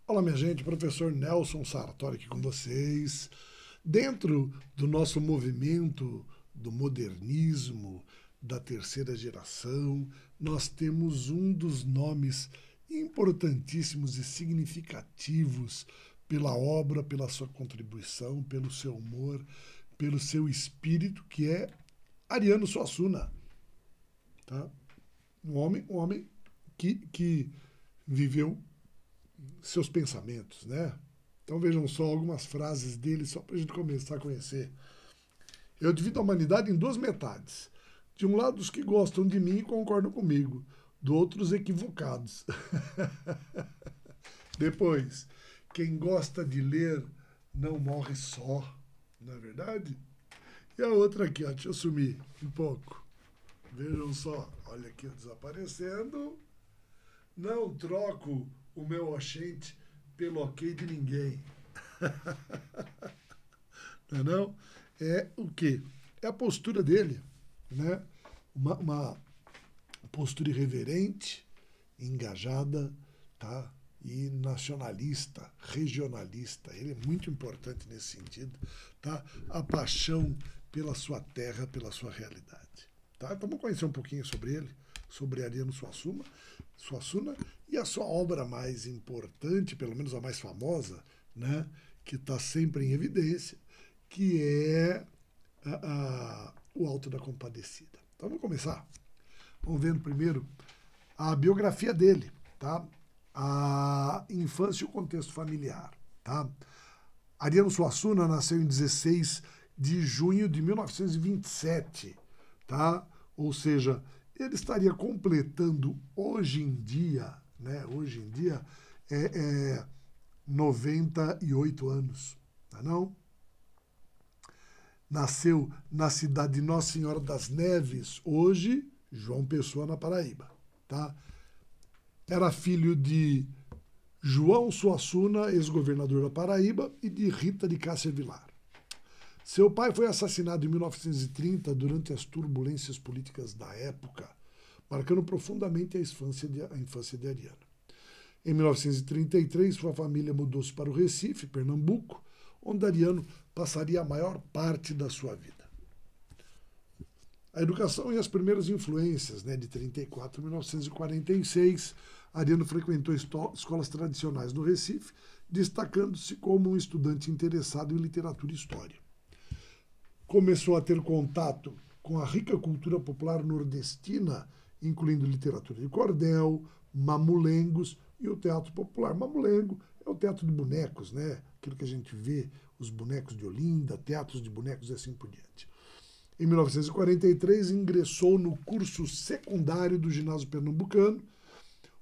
Olá, minha gente, professor Nelson Sartori aqui com vocês. Dentro do nosso movimento do modernismo, da terceira geração, nós temos um dos nomes importantíssimos e significativos pela obra, pela sua contribuição, pelo seu humor, pelo seu espírito, que é Ariano Suassuna. Tá? Um homem que viveu seus pensamentos, né? Então vejam só algumas frases dele, só para a gente começar a conhecer. Eu divido a humanidade em duas metades. De um lado, os que gostam de mim e concordam comigo. Do outro, os equivocados. Depois, quem gosta de ler não morre só, não é verdade? E a outra aqui, ó, deixa eu sumir um pouco. Vejam só, olha aqui desaparecendo. Não troco o meu oxente pelo ok de ninguém. Não é não? É o quê? É a postura dele, né? Uma postura irreverente, engajada, tá? E nacionalista, regionalista. Ele é muito importante nesse sentido, tá? A paixão pela sua terra, pela sua realidade. Tá? Então vamos conhecer um pouquinho sobre ele, sobre Ariano Suassuna e a sua obra mais importante, pelo menos a mais famosa, né, que está sempre em evidência, que é o Alto da Compadecida. Então vamos começar. Vamos vendo primeiro a biografia dele, tá? A infância e o contexto familiar. Tá? Ariano Suassuna nasceu em 16 de junho de 1927, tá? Ou seja, ele estaria completando hoje em dia, né? Hoje em dia, 98 anos, não é não? Nasceu na cidade de Nossa Senhora das Neves, hoje João Pessoa, na Paraíba, tá? Era filho de João Suassuna, ex-governador da Paraíba, e de Rita de Cássia Vilar. Seu pai foi assassinado em 1930 durante as turbulências políticas da época, marcando profundamente a infância de Ariano. Em 1933, sua família mudou-se para o Recife, Pernambuco, onde Ariano passaria a maior parte da sua vida. A educação e as primeiras influências, né, de 34 a 1946, Ariano frequentou escolas tradicionais no Recife, destacando-se como um estudante interessado em literatura e história. Começou a ter contato com a rica cultura popular nordestina, incluindo literatura de cordel, mamulengos e o teatro popular. Mamulengo é o teatro de bonecos, né? Aquilo que a gente vê, os bonecos de Olinda, teatros de bonecos e assim por diante. Em 1943, ingressou no curso secundário do ginásio pernambucano,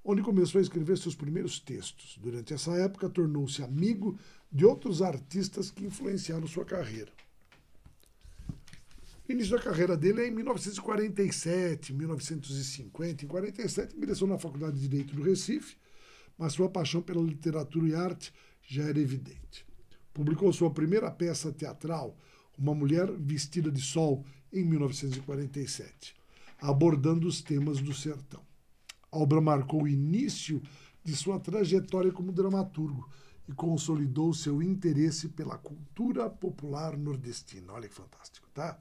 onde começou a escrever seus primeiros textos. Durante essa época, tornou-se amigo de outros artistas que influenciaram sua carreira. O início da carreira dele é em 1947, 1950. Em 1947, ingressou na Faculdade de Direito do Recife, mas sua paixão pela literatura e arte já era evidente. Publicou sua primeira peça teatral, Uma Mulher Vestida de Sol, em 1947, abordando os temas do sertão. A obra marcou o início de sua trajetória como dramaturgo e consolidou seu interesse pela cultura popular nordestina. Olha que fantástico, tá?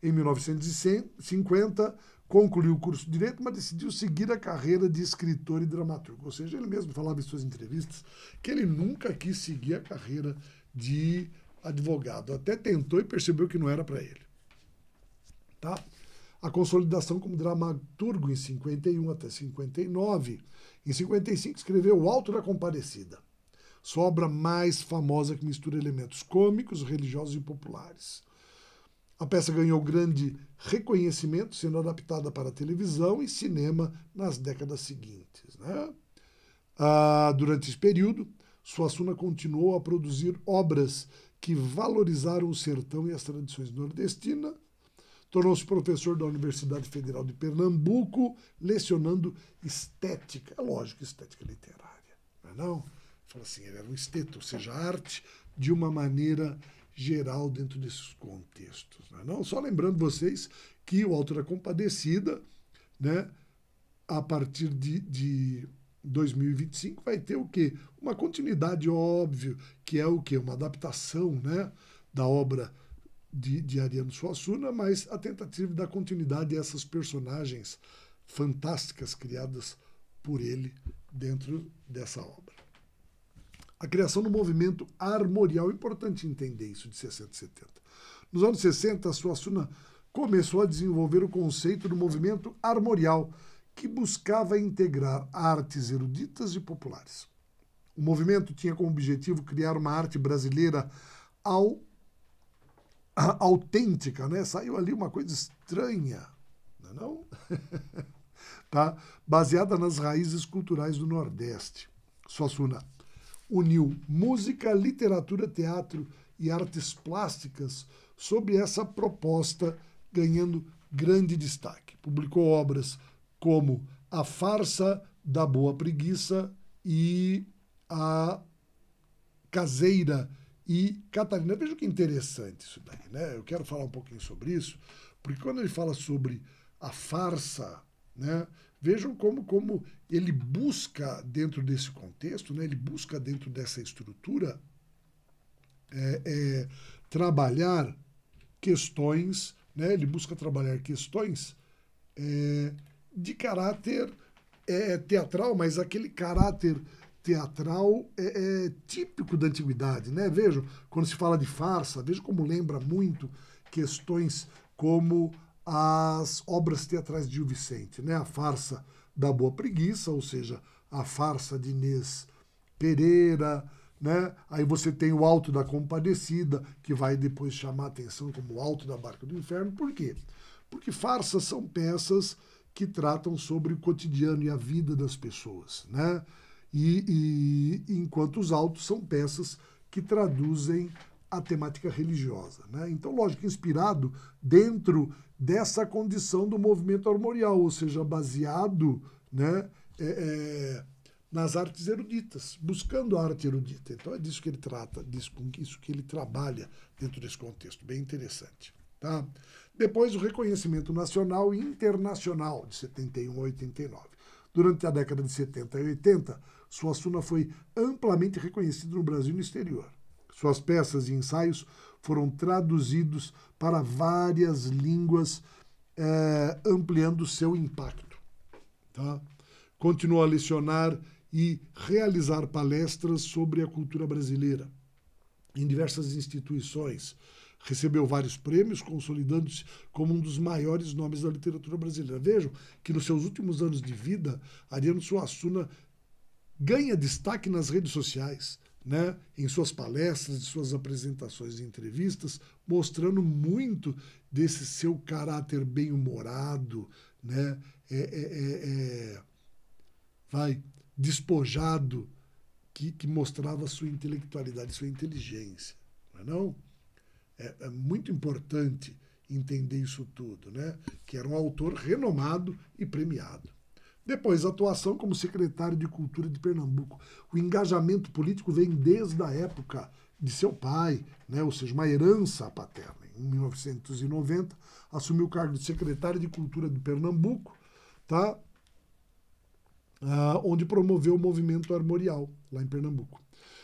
Em 1950, concluiu o curso de Direito, mas decidiu seguir a carreira de escritor e dramaturgo. Ou seja, ele mesmo falava em suas entrevistas que ele nunca quis seguir a carreira de advogado. Até tentou e percebeu que não era para ele. Tá? A consolidação como dramaturgo em 51 até 59. Em 55, escreveu O Alto da Compadecida, sua obra mais famosa que mistura elementos cômicos, religiosos e populares. A peça ganhou grande reconhecimento, sendo adaptada para televisão e cinema nas décadas seguintes, né? Durante esse período, Suassuna continuou a produzir obras que valorizaram o sertão e as tradições nordestinas. Tornou-se professor da Universidade Federal de Pernambuco, lecionando estética, é lógico, estética literária, não é não? Fala assim, ele era um esteto, ou seja, arte de uma maneira geral dentro desses contextos. Né? Não só lembrando vocês que o Alto da Compadecida, né, a partir de 2025 vai ter o quê? Uma continuidade, óbvio, que é o quê? Uma adaptação, né, da obra de Ariano Suassuna, mas a tentativa da continuidade a essas personagens fantásticas criadas por ele dentro dessa obra. A criação do movimento armorial, é importante entender isso de 60 e 70. Nos anos 60, Suassuna começou a desenvolver o conceito do movimento armorial, que buscava integrar artes eruditas e populares. O movimento tinha como objetivo criar uma arte brasileira autêntica, né? Saiu ali uma coisa estranha, não é não? Tá? Baseada nas raízes culturais do Nordeste. Suassuna uniu música, literatura, teatro e artes plásticas sob essa proposta, ganhando grande destaque. Publicou obras como A Farsa da Boa Preguiça e A Caseira e Catarina. Veja que interessante isso daí, né? Eu quero falar um pouquinho sobre isso, porque quando ele fala sobre a farsa, né, vejam como ele busca dentro desse contexto, né, ele busca dentro dessa estrutura trabalhar questões, né, ele busca trabalhar questões de caráter teatral, mas aquele caráter teatral típico da antiguidade, né? Vejam, quando se fala de farsa, veja como lembra muito questões como as obras teatrais de Gil Vicente, né? A Farsa da Boa Preguiça, ou seja, a farsa de Inês Pereira, né? Aí você tem o Alto da Compadecida, que vai depois chamar a atenção como o Alto da Barca do Inferno. Por quê? Porque farsas são peças que tratam sobre o cotidiano e a vida das pessoas, né? E enquanto os autos são peças que traduzem a temática religiosa, né? Então, lógico, inspirado dentro dessa condição do movimento armorial, ou seja, baseado, né, nas artes eruditas, buscando a arte erudita. Então é disso que ele trata, disso que ele trabalha dentro desse contexto, bem interessante. Tá? Depois o reconhecimento nacional e internacional, de 71 a 89. Durante a década de 70 e 80, Suassuna foi amplamente reconhecido no Brasil e no exterior. Suas peças e ensaios foram traduzidos para várias línguas, ampliando seu impacto. Tá? Continuou a lecionar e realizar palestras sobre a cultura brasileira em diversas instituições. Recebeu vários prêmios, consolidando-se como um dos maiores nomes da literatura brasileira. Vejam que nos seus últimos anos de vida, Ariano Suassuna ganha destaque nas redes sociais, né, em suas palestras, em suas apresentações e entrevistas, mostrando muito desse seu caráter bem-humorado, né, despojado, que mostrava sua intelectualidade, sua inteligência. Não é não? É muito importante entender isso tudo, né? Que era um autor renomado e premiado. Depois, a atuação como secretário de Cultura de Pernambuco. O engajamento político vem desde a época de seu pai, né? Ou seja, uma herança paterna. Em 1990, assumiu o cargo de secretário de Cultura de Pernambuco, tá? Onde promoveu o movimento armorial, lá em Pernambuco.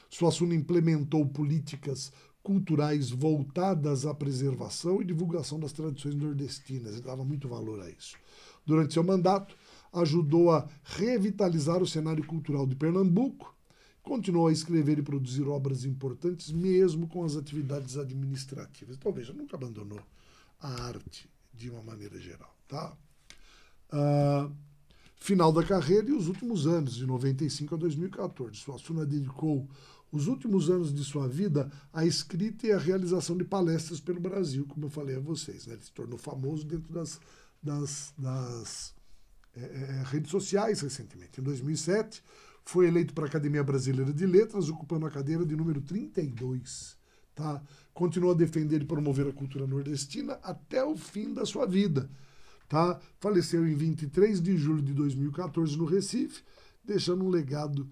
Suassuna implementou políticas culturais voltadas à preservação e divulgação das tradições nordestinas. Ele dava muito valor a isso. Durante seu mandato, ajudou a revitalizar o cenário cultural de Pernambuco, continuou a escrever e produzir obras importantes, mesmo com as atividades administrativas. Então, veja, nunca abandonou a arte de uma maneira geral. Tá? Final da carreira e os últimos anos, de 95 a 2014. Suassuna dedicou os últimos anos de sua vida à escrita e à realização de palestras pelo Brasil, como eu falei a vocês. Né? Ele se tornou famoso dentro das redes sociais recentemente. Em 2007, foi eleito para a Academia Brasileira de Letras, ocupando a cadeira de número 32. Tá? Continuou a defender e promover a cultura nordestina até o fim da sua vida. Tá? Faleceu em 23 de julho de 2014 no Recife, deixando um legado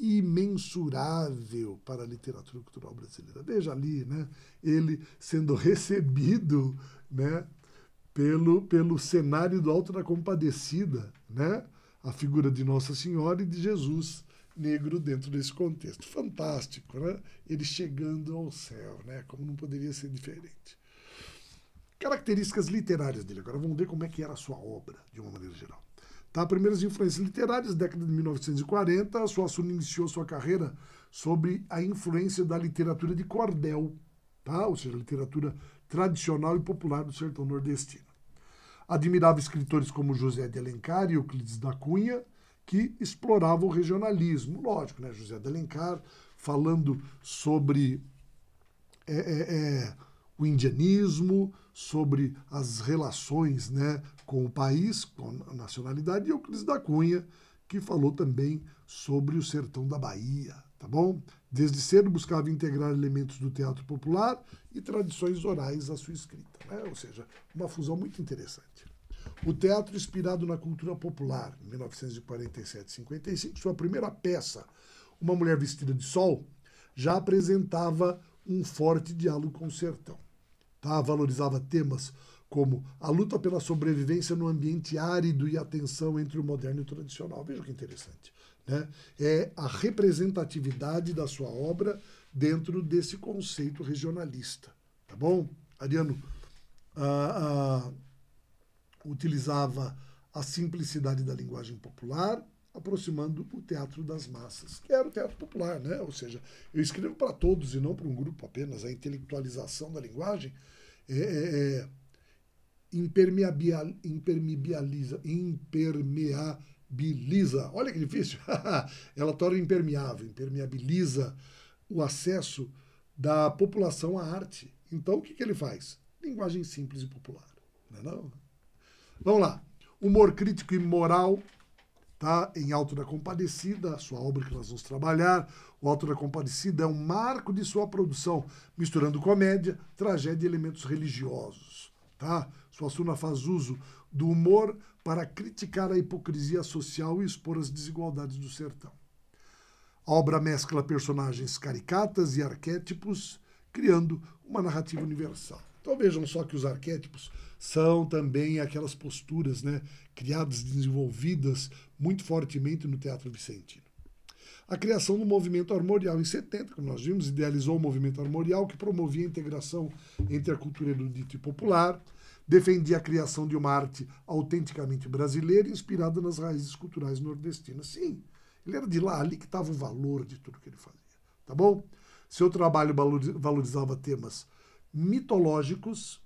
imensurável para a literatura cultural brasileira. Veja ali, né, ele sendo recebido, né, pelo cenário do Alto da Compadecida, né, a figura de Nossa Senhora e de Jesus negro dentro desse contexto. Fantástico, né? Ele chegando ao céu, né, como não poderia ser diferente. Características literárias dele. Agora vamos ver como é que era a sua obra, de uma maneira geral. Tá, primeiras influências literárias, década de 1940, Suassuna iniciou sua carreira sobre a influência da literatura de cordel, tá? Ou seja, literatura tradicional e popular do sertão nordestino. Admirava escritores como José de Alencar e Euclides da Cunha, que exploravam o regionalismo. Lógico, né? José de Alencar falando sobre o indianismo, sobre as relações, né, com o país, com a nacionalidade, e Euclides da Cunha, que falou também sobre o sertão da Bahia, tá bom? Desde cedo buscava integrar elementos do teatro popular e tradições orais à sua escrita, né? Ou seja, uma fusão muito interessante. O teatro inspirado na cultura popular, em 1947-55, sua primeira peça, Uma Mulher Vestida de Sol, já apresentava um forte diálogo com o sertão. Tá? Valorizava temas como a luta pela sobrevivência no ambiente árido e a tensão entre o moderno e o tradicional. Veja que interessante. Né? É a representatividade da sua obra dentro desse conceito regionalista. Tá bom? Ariano utilizava a simplicidade da linguagem popular, aproximando o teatro das massas, que era o teatro popular, né? Ou seja, eu escrevo para todos e não para um grupo apenas. A intelectualização da linguagem impermeabiliza. Olha que difícil. Ela torna impermeável, impermeabiliza o acesso da população à arte. Então, o que ele faz? Linguagem simples e popular. Não é não? Vamos lá. Humor crítico e moral. Tá? Em Alto da Compadecida, a sua obra que nós vamos trabalhar. O Alto da Compadecida é um marco de sua produção, misturando comédia, tragédia e elementos religiosos. Tá? Suassuna faz uso do humor para criticar a hipocrisia social e expor as desigualdades do sertão. A obra mescla personagens caricatas e arquétipos, criando uma narrativa universal. Então vejam só que os arquétipos são também aquelas posturas, né, criadas, desenvolvidas muito fortemente no teatro vicentino. A criação do movimento armorial em 70, como nós vimos, idealizou o movimento armorial que promovia a integração entre a cultura erudita e popular, defendia a criação de uma arte autenticamente brasileira inspirada nas raízes culturais nordestinas. Sim, ele era de lá, ali que estava o valor de tudo que ele fazia, tá bom? Seu trabalho valorizava temas mitológicos,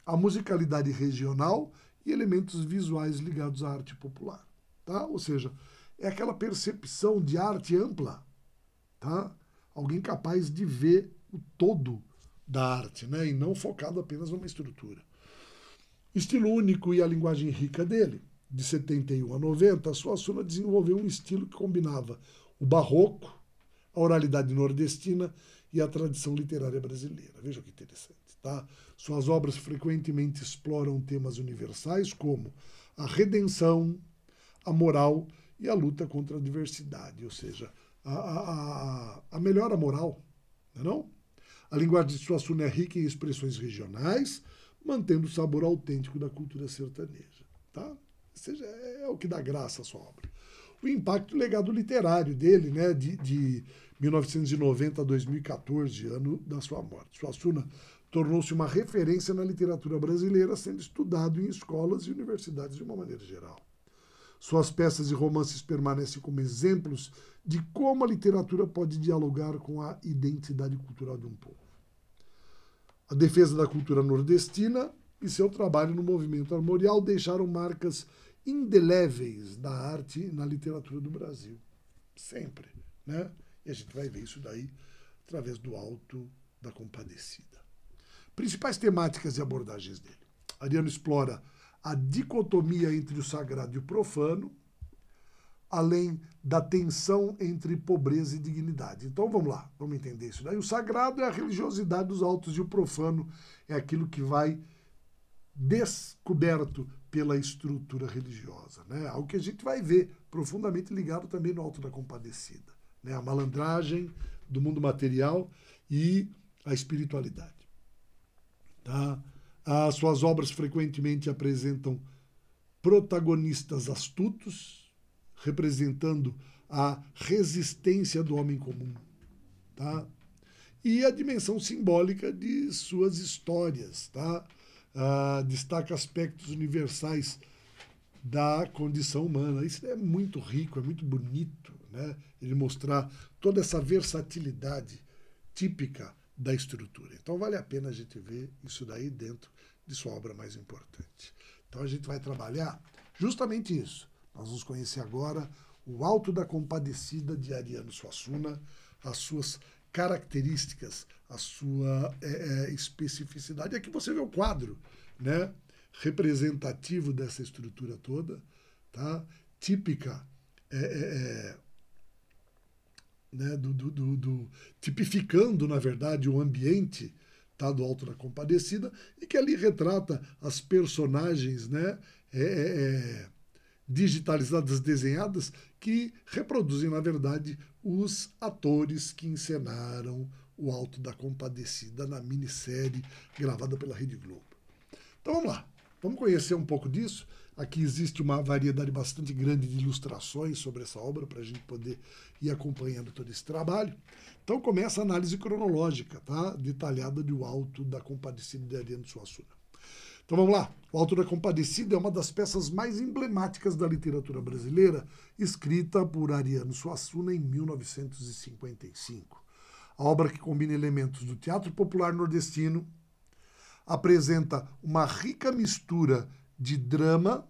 a musicalidade regional e elementos visuais ligados à arte popular. Tá? Ou seja, é aquela percepção de arte ampla. Tá? Alguém capaz de ver o todo da arte, né? E não focado apenas numa estrutura. Estilo único e a linguagem rica dele, de 71 a 90, a Suassuna desenvolveu um estilo que combinava o barroco, a oralidade nordestina e a tradição literária brasileira. Veja que interessante. Tá? Suas obras frequentemente exploram temas universais como a redenção, a moral e a luta contra a diversidade, ou seja, a melhora moral. Não é não? A linguagem de Suassuna é rica em expressões regionais, mantendo o sabor autêntico da cultura sertaneja. Tá? Ou seja, é o que dá graça à sua obra. O impacto e legado literário dele, né, de 1990 a 2014, ano da sua morte. Suassuna tornou-se uma referência na literatura brasileira, sendo estudado em escolas e universidades de uma maneira geral. Suas peças e romances permanecem como exemplos de como a literatura pode dialogar com a identidade cultural de um povo. A defesa da cultura nordestina e seu trabalho no movimento armorial deixaram marcas indeléveis da arte e na literatura do Brasil. Sempre, né? E a gente vai ver isso daí através do Alto da Compadecida. Principais temáticas e abordagens dele. Ariano explora a dicotomia entre o sagrado e o profano, além da tensão entre pobreza e dignidade. Então vamos lá, vamos entender isso daí. O sagrado é a religiosidade dos altos e o profano é aquilo que vai descoberto pela estrutura religiosa, né? Algo que a gente vai ver profundamente ligado também no Alto da Compadecida. né? A malandragem do mundo material e a espiritualidade. Tá? As suas obras frequentemente apresentam protagonistas astutos, representando a resistência do homem comum, tá? E a dimensão simbólica de suas histórias, tá? Destaca aspectos universais da condição humana. Isso é muito rico, é muito bonito, né? Ele mostrar toda essa versatilidade típica da estrutura. Então vale a pena a gente ver isso daí dentro de sua obra mais importante. Então a gente vai trabalhar justamente isso. Nós vamos conhecer agora o Alto da Compadecida de Ariano Suassuna, as suas características, a sua especificidade. Aqui você vê o quadro, né, representativo dessa estrutura toda, tá? Típica, né, tipificando, na verdade, o ambiente, tá, do Alto da Compadecida, e que ali retrata as personagens, né, digitalizadas, desenhadas, que reproduzem, na verdade, os atores que encenaram o Alto da Compadecida na minissérie gravada pela Rede Globo. Então vamos lá, vamos conhecer um pouco disso. Aqui existe uma variedade bastante grande de ilustrações sobre essa obra para a gente poder ir acompanhando todo esse trabalho. Então começa a análise cronológica, tá? Detalhada do Alto da Compadecida de Ariano Suassuna. Então vamos lá. O Alto da Compadecida é uma das peças mais emblemáticas da literatura brasileira, escrita por Ariano Suassuna em 1955. A obra, que combina elementos do teatro popular nordestino, apresenta uma rica mistura de drama,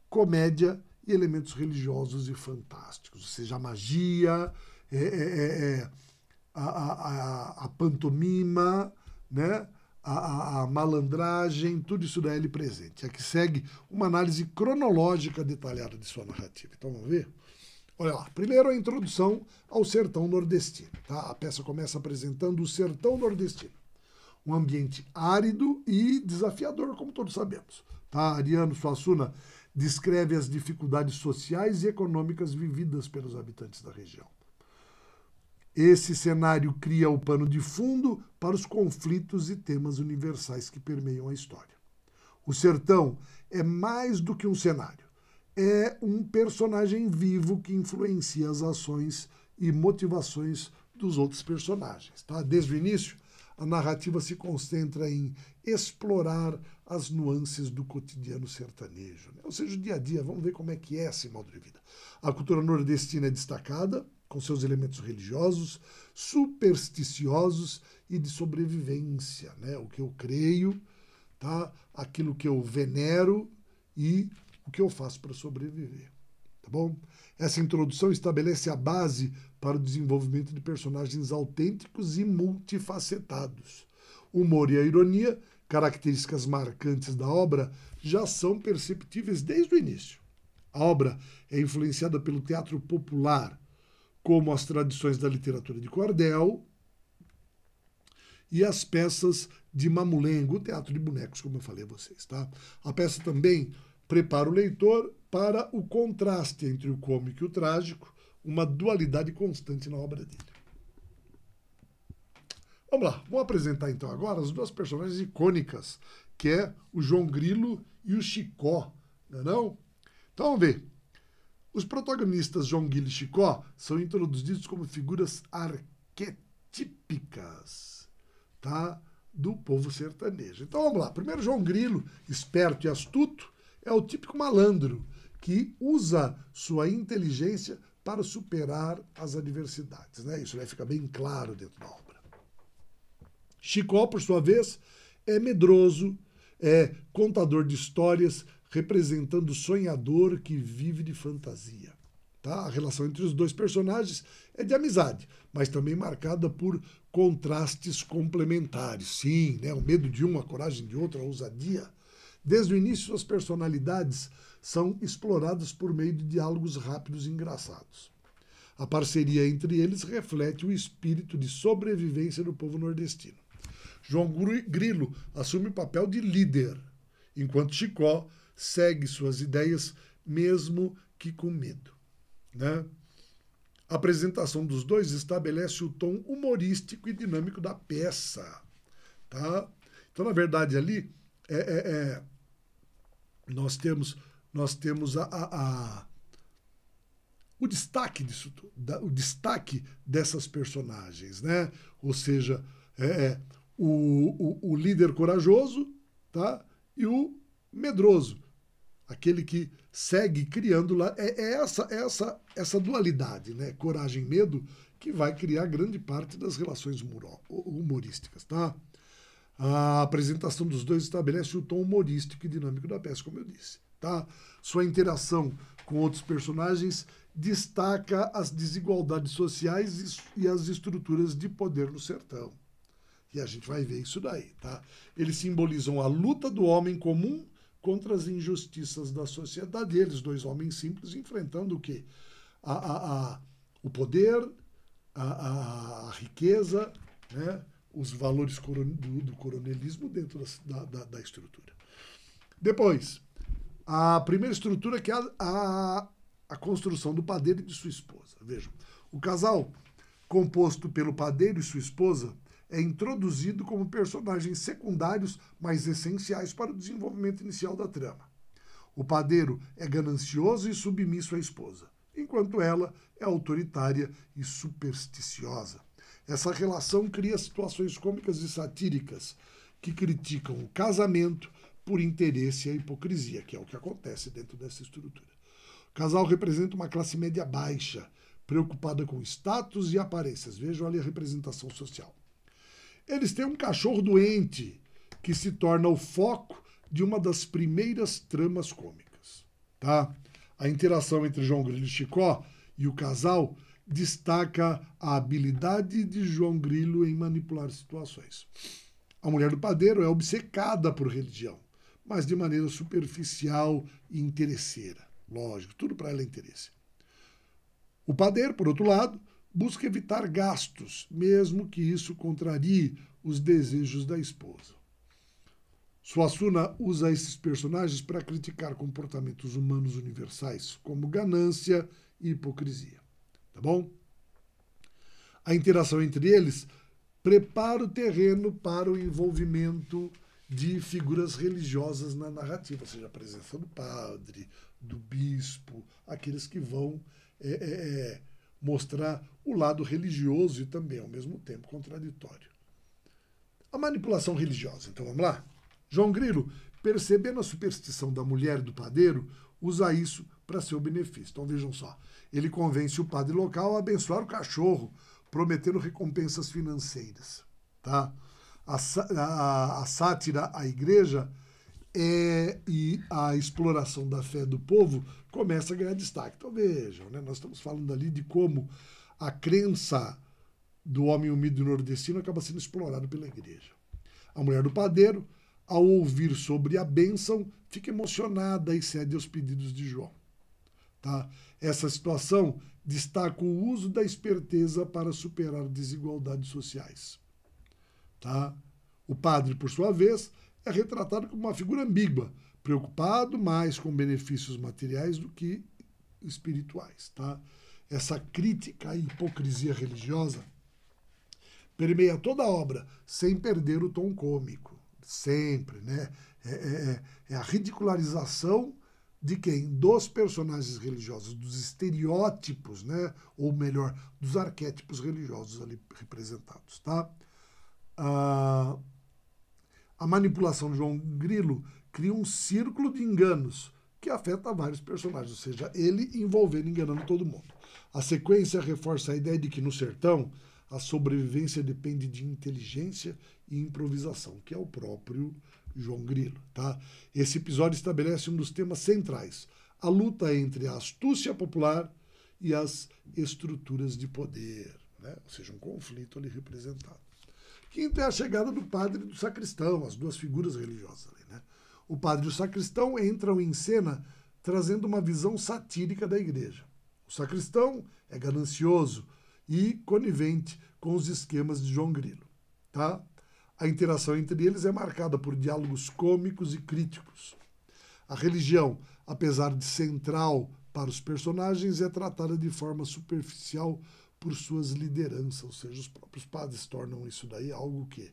comédia e elementos religiosos e fantásticos, ou seja, a magia, a pantomima, né? A malandragem, tudo isso daí é presente. Aqui segue uma análise cronológica detalhada de sua narrativa. Então vamos ver? Olha lá, primeiro a introdução ao sertão nordestino. Tá? A peça começa apresentando o sertão nordestino. Um ambiente árido e desafiador, como todos sabemos. Tá? Ariano Suassuna descreve as dificuldades sociais e econômicas vividas pelos habitantes da região. Esse cenário cria o pano de fundo para os conflitos e temas universais que permeiam a história. O sertão é mais do que um cenário. É um personagem vivo que influencia as ações e motivações dos outros personagens. Tá? Desde o início, a narrativa se concentra em explorar as nuances do cotidiano sertanejo, né? Ou seja, o dia a dia. Vamos ver como é que é esse modo de vida. A cultura nordestina é destacada, com seus elementos religiosos, supersticiosos e de sobrevivência, né? O que eu creio, tá? Aquilo que eu venero e o que eu faço para sobreviver. Tá bom? Essa introdução estabelece a base para o desenvolvimento de personagens autênticos e multifacetados. O humor e a ironia, características marcantes da obra, já são perceptíveis desde o início. A obra é influenciada pelo teatro popular, como as tradições da literatura de cordel e as peças de mamulengo, o teatro de bonecos, como eu falei a vocês. Tá? A peça também prepara o leitor para o contraste entre o cômico e o trágico, uma dualidade constante na obra dele. Vamos lá, vamos apresentar então agora as duas personagens icônicas, que é o João Grilo e o Chicó, não é não? Então vamos ver. Os protagonistas João Grilo e Chicó são introduzidos como figuras arquetípicas, tá, do povo sertanejo. Então vamos lá. Primeiro, João Grilo, esperto e astuto, é o típico malandro que usa sua inteligência para superar as adversidades, né? Isso vai ficar bem claro dentro da obra. Chicó, por sua vez, é medroso, é contador de histórias, representando o sonhador que vive de fantasia. Tá? A relação entre os dois personagens é de amizade, mas também marcada por contrastes complementares. Sim, né? O medo de um, a coragem de outro, a ousadia. Desde o início, suas personalidades são exploradas por meio de diálogos rápidos e engraçados. A parceria entre eles reflete o espírito de sobrevivência do povo nordestino. João Grilo assume o papel de líder, enquanto Chicó segue suas ideias, mesmo que com medo. Né? A apresentação dos dois estabelece o tom humorístico e dinâmico da peça. Tá? Então, na verdade, ali nós temos o destaque disso tudo, o destaque dessas personagens, né? Ou seja, o líder corajoso, tá? E o medroso, aquele que segue criando lá. Essa dualidade, né? Coragem e medo, que vai criar grande parte das relações humorísticas, tá? A apresentação dos dois estabelece o tom humorístico e dinâmico da peça, como eu disse, tá? Sua interação com outros personagens destaca as desigualdades sociais e as estruturas de poder no sertão. E a gente vai ver isso daí, tá? Eles simbolizam a luta do homem comum contra as injustiças da sociedade. Eles, dois homens simples, enfrentando o quê? O poder, a riqueza, né? Os valores do coronelismo dentro da estrutura. Depois, a primeira estrutura, que é a construção do padeiro e de sua esposa. Vejam, o casal composto pelo padeiro e sua esposa é introduzido como personagens secundários, mas essenciais para o desenvolvimento inicial da trama. O padeiro é ganancioso e submisso à esposa, enquanto ela é autoritária e supersticiosa. Essa relação cria situações cômicas e satíricas que criticam o casamento por interesse e a hipocrisia, que é o que acontece dentro dessa estrutura. O casal representa uma classe média baixa, preocupada com status e aparências. Vejam ali a representação social. Eles têm um cachorro doente, que se torna o foco de uma das primeiras tramas cômicas. Tá? A interação entre João Grilo e Chicó e o casal destaca a habilidade de João Grilo em manipular situações. A mulher do padeiro é obcecada por religião, mas de maneira superficial e interesseira. Lógico, tudo para ela é interesse. O padeiro, por outro lado, busca evitar gastos, mesmo que isso contrarie os desejos da esposa. Suassuna usa esses personagens para criticar comportamentos humanos universais, como ganância e hipocrisia. Tá bom? A interação entre eles prepara o terreno para o envolvimento de figuras religiosas na narrativa, ou seja, a presença do padre, do bispo, aqueles que vão mostrar o lado religioso e também, ao mesmo tempo, contraditório. A manipulação religiosa. Então, vamos lá? João Grilo, percebendo a superstição da mulher e do padeiro, usa isso para seu benefício. Então, vejam só. Ele convence o padre local a abençoar o cachorro, prometendo recompensas financeiras. Tá? A sátira à igreja e a exploração da fé do povo começa a ganhar destaque. Então vejam, né? Nós estamos falando ali de como a crença do homem humilde nordestino acaba sendo explorada pela igreja. A mulher do padeiro, ao ouvir sobre a bênção, fica emocionada e cede aos pedidos de João. Tá? Essa situação destaca o uso da esperteza para superar desigualdades sociais. Tá? O padre, por sua vez, é retratado como uma figura ambígua, preocupado mais com benefícios materiais do que espirituais. Tá? Essa crítica à hipocrisia religiosa permeia toda a obra, sem perder o tom cômico. Sempre, né? É a ridicularização de quem? Dos personagens religiosos, dos estereótipos, né? Ou melhor, dos arquétipos religiosos ali representados. Tá? A manipulação de João Grilo cria um círculo de enganos que afeta vários personagens, ou seja, ele envolvendo, enganando todo mundo. A sequência reforça a ideia de que no sertão a sobrevivência depende de inteligência e improvisação, que é o próprio João Grilo. Tá? Esse episódio estabelece um dos temas centrais, a luta entre a astúcia popular e as estruturas de poder, né? Ou seja, um conflito ali representado. Quinto é a chegada do padre e do sacristão, as duas figuras religiosas ali, né? O padre e o sacristão entram em cena trazendo uma visão satírica da igreja. O sacristão é ganancioso e conivente com os esquemas de João Grilo. Tá? A interação entre eles é marcada por diálogos cômicos e críticos. A religião, apesar de central para os personagens é tratada de forma superficial por suas lideranças, ou seja, os próprios padres tornam isso daí algo que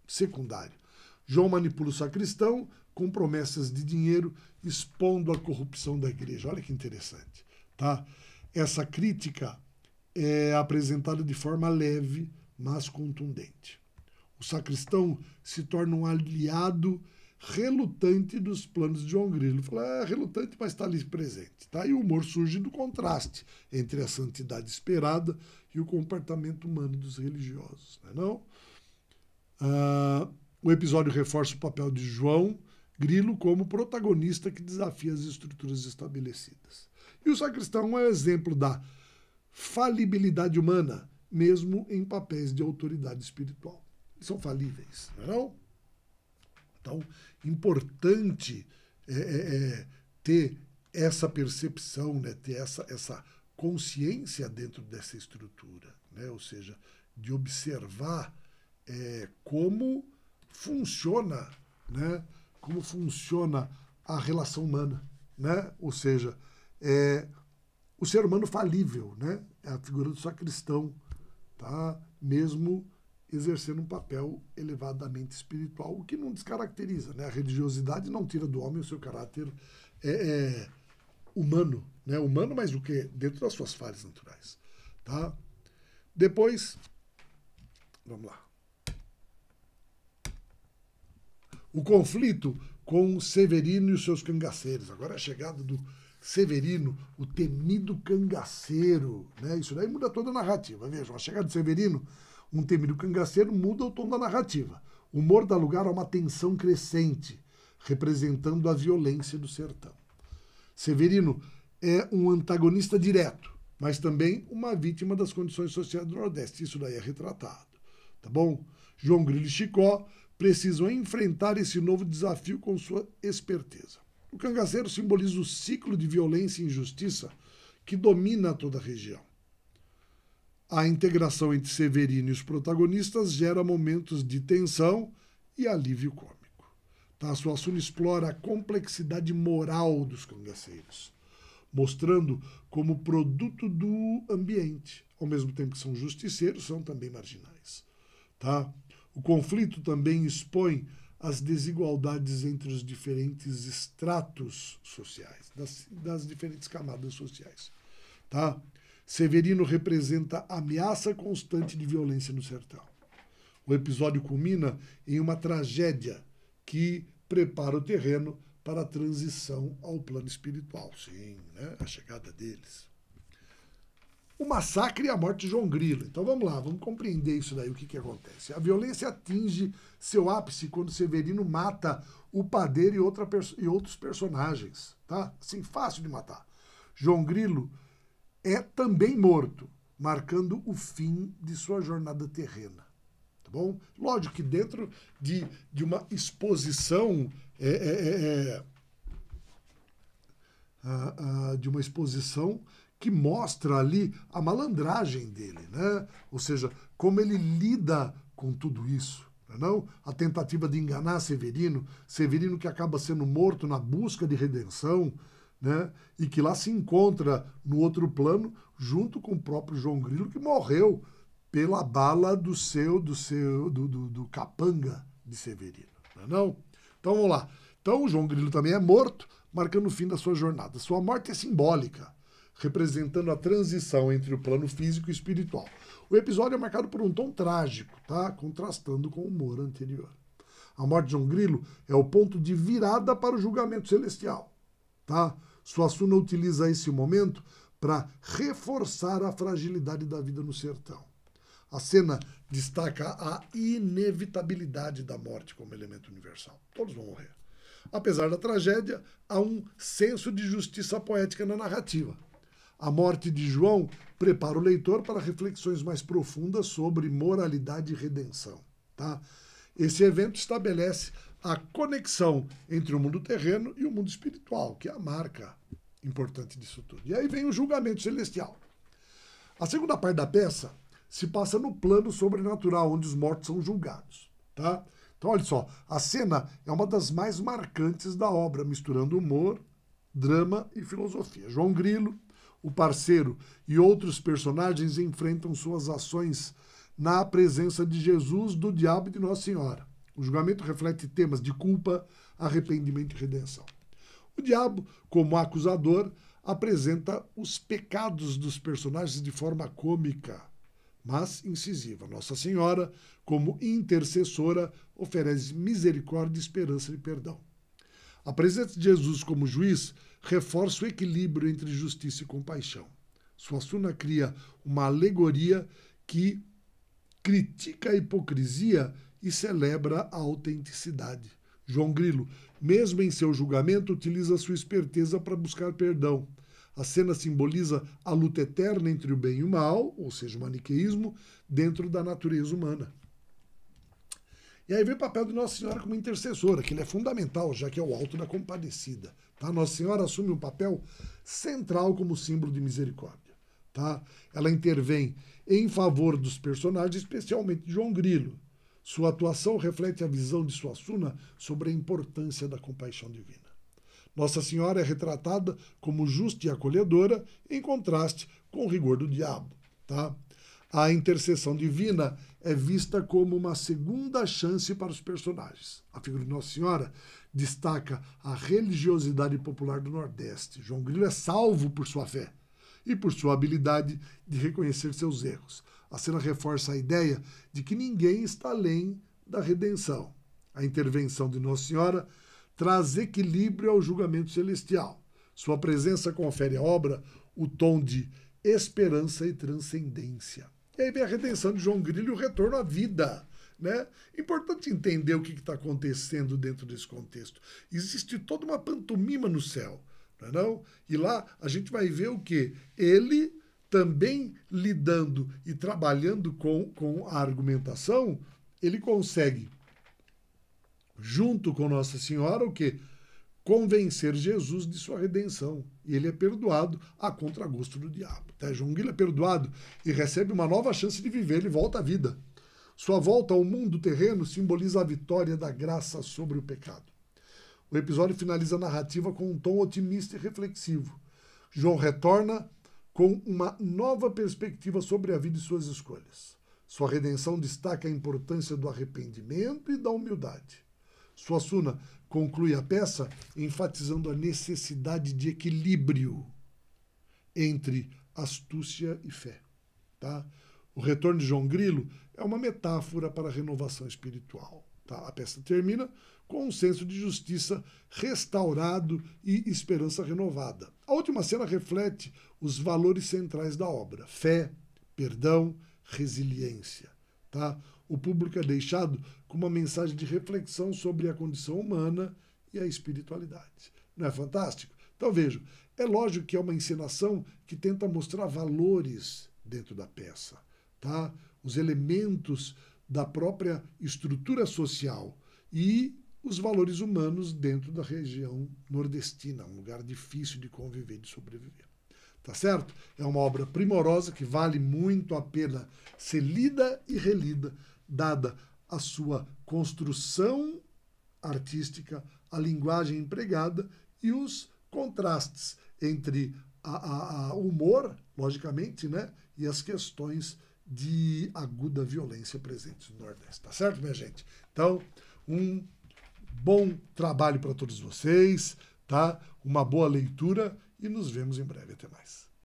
secundário. João manipula o sacristão com promessas de dinheiro, expondo a corrupção da igreja. Olha que interessante, tá? Essa crítica é apresentada de forma leve, mas contundente. O sacristão se torna um aliado relutante dos planos de João Grilo. Fala, relutante, mas está ali presente. Tá? E o humor surge do contraste entre a santidade esperada e o comportamento humano dos religiosos. Não é não? O episódio reforça o papel de João Grilo como protagonista que desafia as estruturas estabelecidas. E o sacristão é um exemplo da falibilidade humana, mesmo em papéis de autoridade espiritual. Eles são falíveis, não é não? Então, importante ter essa percepção, né, ter essa consciência dentro dessa estrutura, né, ou seja, de observar como funciona, né, como funciona a relação humana, né, ou seja, o ser humano falível, né, é a figura do sacristão, tá, mesmo exercendo um papel elevadamente espiritual, o que não descaracteriza, né? A religiosidade não tira do homem o seu caráter humano, né? Humano, mas o que? Dentro das suas falhas naturais, tá? Depois, vamos lá. O conflito com Severino e os seus cangaceiros. Agora é a chegada do Severino, o temido cangaceiro, né? Isso daí muda toda a narrativa. Vejam, a chegada de Severino, um temido cangaceiro, muda o tom da narrativa. O humor dá lugar a uma tensão crescente, representando a violência do sertão. Severino é um antagonista direto, mas também uma vítima das condições sociais do Nordeste. Isso daí é retratado, tá bom? João Grilo e Chicó precisam enfrentar esse novo desafio com sua esperteza. O cangaceiro simboliza o ciclo de violência e injustiça que domina toda a região. A integração entre Severino e os protagonistas gera momentos de tensão e alívio cômico. Tá? Suassuna explora a complexidade moral dos cangaceiros, mostrando como produto do ambiente, ao mesmo tempo que são justiceiros, são também marginais. Tá? O conflito também expõe as desigualdades entre os diferentes estratos sociais, das diferentes camadas sociais. Tá? Severino representa a ameaça constante de violência no sertão. O episódio culmina em uma tragédia que prepara o terreno para a transição ao plano espiritual. Sim, né? A chegada deles. O massacre e a morte de João Grilo. Então vamos lá, vamos compreender isso daí, o que acontece. A violência atinge seu ápice quando Severino mata o padeiro e outros personagens. Tá? Assim, fácil de matar. João Grilo é também morto, marcando o fim de sua jornada terrena. Tá bom? Lógico que dentro de uma exposição de uma exposição que mostra ali a malandragem dele, né? Ou seja, como ele lida com tudo isso. Não? A tentativa de enganar Severino que acaba sendo morto na busca de redenção, né? E que lá se encontra no outro plano junto com o próprio João Grilo, que morreu pela bala do capanga de Severino. Não? Então vamos lá. Então o João Grilo também é morto, marcando o fim da sua jornada. Sua morte é simbólica, representando a transição entre o plano físico e espiritual. O episódio é marcado por um tom trágico, tá? Contrastando com o humor anterior. A morte de João Grilo é o ponto de virada para o julgamento celestial. Tá? Suassuna utiliza esse momento para reforçar a fragilidade da vida no sertão. A cena destaca a inevitabilidade da morte como elemento universal. Todos vão morrer. Apesar da tragédia, há um senso de justiça poética na narrativa. A morte de João prepara o leitor para reflexões mais profundas sobre moralidade e redenção. Tá? Esse evento estabelece a conexão entre o mundo terreno e o mundo espiritual, que é a marca importante disso tudo. E aí vem o julgamento celestial. A segunda parte da peça se passa no plano sobrenatural, onde os mortos são julgados. Tá? Então, olha só, a cena é uma das mais marcantes da obra, misturando humor drama e filosofia. João Grilo, o parceiro e outros personagens enfrentam suas ações na presença de Jesus, do diabo e de Nossa Senhora. O julgamento reflete temas de culpa, arrependimento e redenção. O diabo, como acusador, apresenta os pecados dos personagens de forma cômica, mas incisiva. Nossa Senhora, como intercessora, oferece misericórdia, esperança e perdão. A presença de Jesus como juiz reforça o equilíbrio entre justiça e compaixão. Suassuna cria uma alegoria que critica a hipocrisia e celebra a autenticidade. João Grilo, mesmo em seu julgamento, utiliza sua esperteza para buscar perdão. A cena simboliza a luta eterna entre o bem e o mal, ou seja, o maniqueísmo, dentro da natureza humana. E aí vem o papel de Nossa Senhora como intercessora, que ele é fundamental, já que é o alto da compadecida. Tá? Nossa Senhora assume um papel central como símbolo de misericórdia. Tá? Ela intervém em favor dos personagens, especialmente de João Grilo. Sua atuação reflete a visão de Suassuna sobre a importância da compaixão divina. Nossa Senhora é retratada como justa e acolhedora, em contraste com o rigor do diabo. Tá? A intercessão divina é vista como uma segunda chance para os personagens. A figura de Nossa Senhora destaca a religiosidade popular do Nordeste. João Grilo é salvo por sua fé e por sua habilidade de reconhecer seus erros. A cena reforça a ideia de que ninguém está além da redenção. A intervenção de Nossa Senhora traz equilíbrio ao julgamento celestial. Sua presença confere à obra o tom de esperança e transcendência. E aí vem a redenção de João Grilo e o retorno à vida. Né? Importante entender o que está acontecendo dentro desse contexto. Existe toda uma pantomima no céu. Não é não? E lá a gente vai ver o quê? Ele também lidando e trabalhando com a argumentação, ele consegue, junto com Nossa Senhora, o quê? Convencer Jesus de sua redenção. E ele é perdoado a contragosto do diabo. Tá? João Grilo é perdoado e recebe uma nova chance de viver, ele volta à vida. Sua volta ao mundo terreno simboliza a vitória da graça sobre o pecado. O episódio finaliza a narrativa com um tom otimista e reflexivo. João retorna com uma nova perspectiva sobre a vida e suas escolhas. Sua redenção destaca a importância do arrependimento e da humildade. Suassuna conclui a peça enfatizando a necessidade de equilíbrio entre astúcia e fé. Tá? O retorno de João Grilo é uma metáfora para a renovação espiritual. Tá? A peça termina com um senso de justiça restaurado e esperança renovada. A última cena reflete os valores centrais da obra: fé, perdão, resiliência. Tá? O público é deixado com uma mensagem de reflexão sobre a condição humana e a espiritualidade. Não é fantástico? Então vejam, é lógico que é uma encenação que tenta mostrar valores dentro da peça. Tá? Os elementos da própria estrutura social e os valores humanos dentro da região nordestina, um lugar difícil de conviver, de sobreviver. Tá certo? É uma obra primorosa que vale muito a pena ser lida e relida, dada a sua construção artística, a linguagem empregada e os contrastes entre o humor, logicamente, né, e as questões de aguda violência presentes no Nordeste. Tá certo, minha gente? Então, um bom trabalho para todos vocês, tá? Uma boa leitura e nos vemos em breve. Até mais.